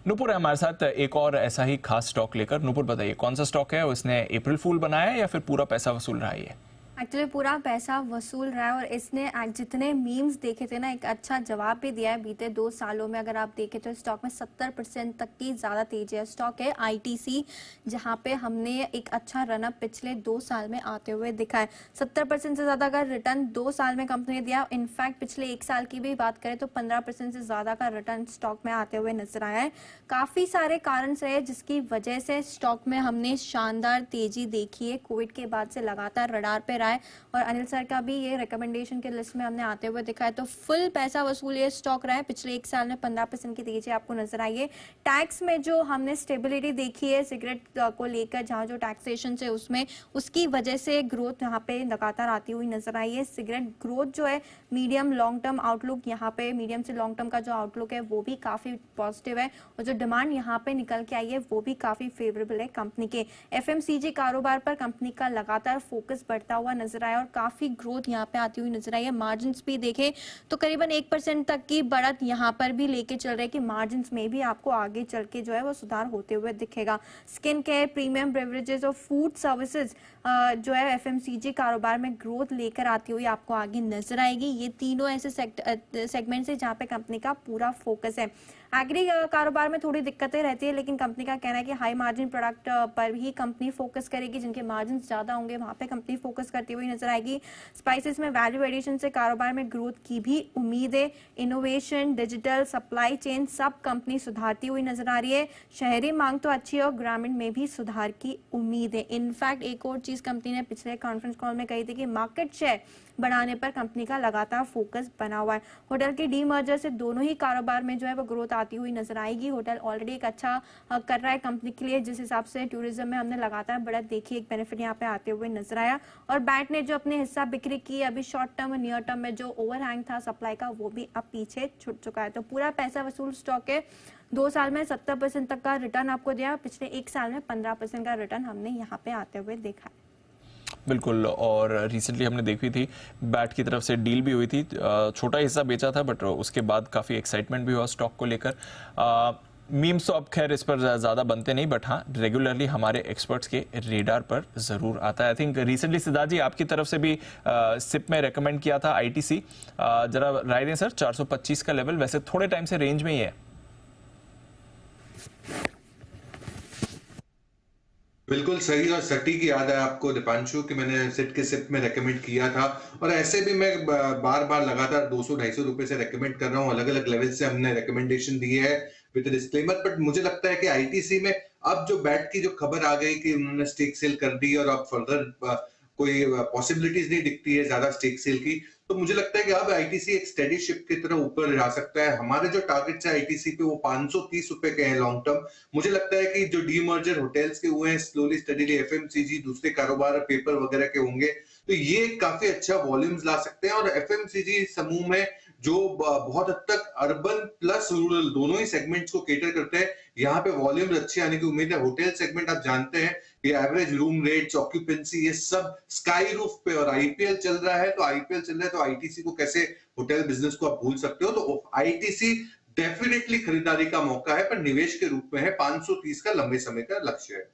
नूपुर है हमारे साथ एक और ऐसा ही खास स्टॉक लेकर। नूपुर बताइए कौन सा स्टॉक है, उसने अप्रैल फूल बनाया है या फिर पूरा पैसा वसूल रहा है ये? एक्चुअली पूरा पैसा वसूल रहा है और इसने जितने मीम्स देखे थे ना, एक अच्छा जवाब भी दिया है। बीते 2 सालों में अगर आप देखें तो स्टॉक में 70% तक की ज़्यादा तेजी है। स्टॉक है आईटीसी, जहां पे हमने एक अच्छा रनअप पिछले 2 साल में आते हुए दिखा है। 70% से ज़्यादा का रिटर्न 2 साल में कंपनी ने दिया। इनफैक्ट पिछले 1 साल की भी बात करें तो 15% से ज़्यादा का रिटर्न स्टॉक में आते हुए नजर आया है। काफ़ी सारे कारण रहे जिसकी वजह से स्टॉक में हमने शानदार तेजी देखी है। कोविड के बाद से लगातार रडार पे रहा है और अनिल सर का भी ये रिकमेंडेशन के लिस्ट में हमने आते हुए दिखा है। तो फुल पैसा वसूल ये स्टॉक रहा है। पिछले 1 साल में 15% की तेजी आपको नजर आई है। टैक्स में जो हमने स्टेबिलिटी देखी है सिगरेट को लेकर, जहां जो टैक्सेशन से उसमें उसकी वजह से ग्रोथ यहाँ पे लगातार आती हुई नजर आई है। सिगरेट ग्रोथ जो है मीडियम लॉन्ग टर्म आउटलुक, यहाँ पे मीडियम से लॉन्ग टर्म का जो आउटलुक है वो भी काफी पॉजिटिव है और जो डिमांड यहाँ पे निकल के आई है वो भी काफी फेवरेबल है कंपनी के। एफएमसीजी कारोबार पर कंपनी का लगातार फोकस बढ़ता हुआ नजर आया और काफी ग्रोथ यहाँ पे आती हुई नजर आई है। मार्जिन भी देखें तो करीबन 1% तक की बढ़त यहाँ पर भी लेके चल रहे हैं कि मार्जिन में भी आपको आगे चल के जो है वो सुधार होते हुए दिखेगा। स्किन केयर, प्रीमियम बेवरेजेस और फूड सर्विसेज जो है एफएमसीजी कारोबार में ग्रोथ लेकर आती हुई आपको आगे नजर आएगी। ये तीनों ऐसे सेगमेंट्स है जहाँ पे कंपनी का पूरा फोकस है। एग्री कारोबार में थोड़ी दिक्कतें रहती है, लेकिन कंपनी का कहना है कि हाई मार्जिन प्रोडक्ट पर ही कंपनी फोकस करेगी। जिनके मार्जिन ज्यादा होंगे वहां पे कंपनी फोकस करती हुई नजर आएगी। स्पाइसेस में वैल्यू एडिशन से कारोबार में ग्रोथ की भी उम्मीद है। इनोवेशन, डिजिटल, सप्लाई चेन सब कंपनी सुधारती हुई नजर आ रही है। शहरी मांग तो अच्छी है और ग्रामीण में भी सुधार की उम्मीद है। इनफैक्ट एक और चीज कंपनी ने पिछले कॉन्फ्रेंस कॉल में कही थी कि मार्केट शेयर बढ़ाने पर कंपनी का लगातार फोकस बना हुआ है। होटल के डीमर्जर से दोनों ही कारोबार में जो है वो ग्रोथ आती हुई नजर आएगी। होटल ऑलरेडी एक अच्छा कर रहा है कंपनी के लिए, जिस हिसाब से टूरिज्म में हमने लगातार बढ़त देखी, एक बेनिफिट यहाँ पे आते हुए नजर आया। और बैट ने जो अपने हिस्सा बिक्री की, अभी शॉर्ट टर्म और नियर टर्म में जो ओवरहैंग था सप्लाई का वो भी अब पीछे छूट चुका है। तो पूरा पैसा वसूल स्टॉक है। 2 साल में 70% तक का रिटर्न आपको दिया, पिछले 1 साल में 15% का रिटर्न हमने यहाँ पे आते हुए देखा है। बिल्कुल। और रिसेंटली हमने देखी थी बैट की तरफ से डील भी हुई थी, छोटा हिस्सा बेचा था बट उसके बाद काफ़ी एक्साइटमेंट भी हुआ स्टॉक को लेकर। मीम्स तो अब खैर इस पर ज़्यादा बनते नहीं, बट हाँ रेगुलरली हमारे एक्सपर्ट्स के रेडार पर ज़रूर आता है। आई थिंक रिसेंटली सिद्धार्थ जी आपकी तरफ से भी सिप में रेकमेंड किया था आईटीसी, जरा राय दें सर। 425 का लेवल वैसे थोड़े टाइम से रेंज में ही है। बिल्कुल सही और सटीक याद है आपको दीपांशु कि मैंने सिट के सिप में रेकमेंड किया था और ऐसे भी मैं बार बार लगातार 200-250 रुपए से रेकमेंड कर रहा हूँ। अलग अलग लेवल से हमने रेकमेंडेशन दी है विद डिस्क्लेमर। बट मुझे लगता है कि आईटीसी में अब जो बैट की जो खबर आ गई कि उन्होंने स्टेक सेल कर दी और अब फर्दर कोई पॉसिबिलिटीज नहीं दिखती है ज्यादा स्टेक सेल की, तो मुझे लगता है कि अब आईटीसी एक स्टेडी शिप की तरह ऊपर जा सकता है। हमारे जो टारगेट्स है आईटीसी पे वो 530 रुपए के हैं लॉन्ग टर्म। मुझे लगता है कि जो डीमर्जर होटल्स के हुए हैं स्लोली स्टडीली, एफएमसीजी दूसरे कारोबार पेपर वगैरह के होंगे, तो ये काफी अच्छा वॉल्यूम्स ला सकते हैं। और एफएमसीजी समूह में जो बहुत हद तक अर्बन प्लस रूरल दोनों ही सेगमेंट्स को केटर करते हैं, यहाँ पे वॉल्यूम्स अच्छे आने की उम्मीद है। होटल सेगमेंट आप जानते हैं ये एवरेज रूम रेट्स, ऑक्यूपेंसी, ये सब स्काई रूफ पे, और आईपीएल चल रहा है तो आईपीएल चल रहा है तो आईटीसी को कैसे होटल बिजनेस को आप भूल सकते हो। तो आईटीसी डेफिनेटली खरीदारी का मौका है, पर निवेश के रूप में है। 530 का लंबे समय का लक्ष्य है।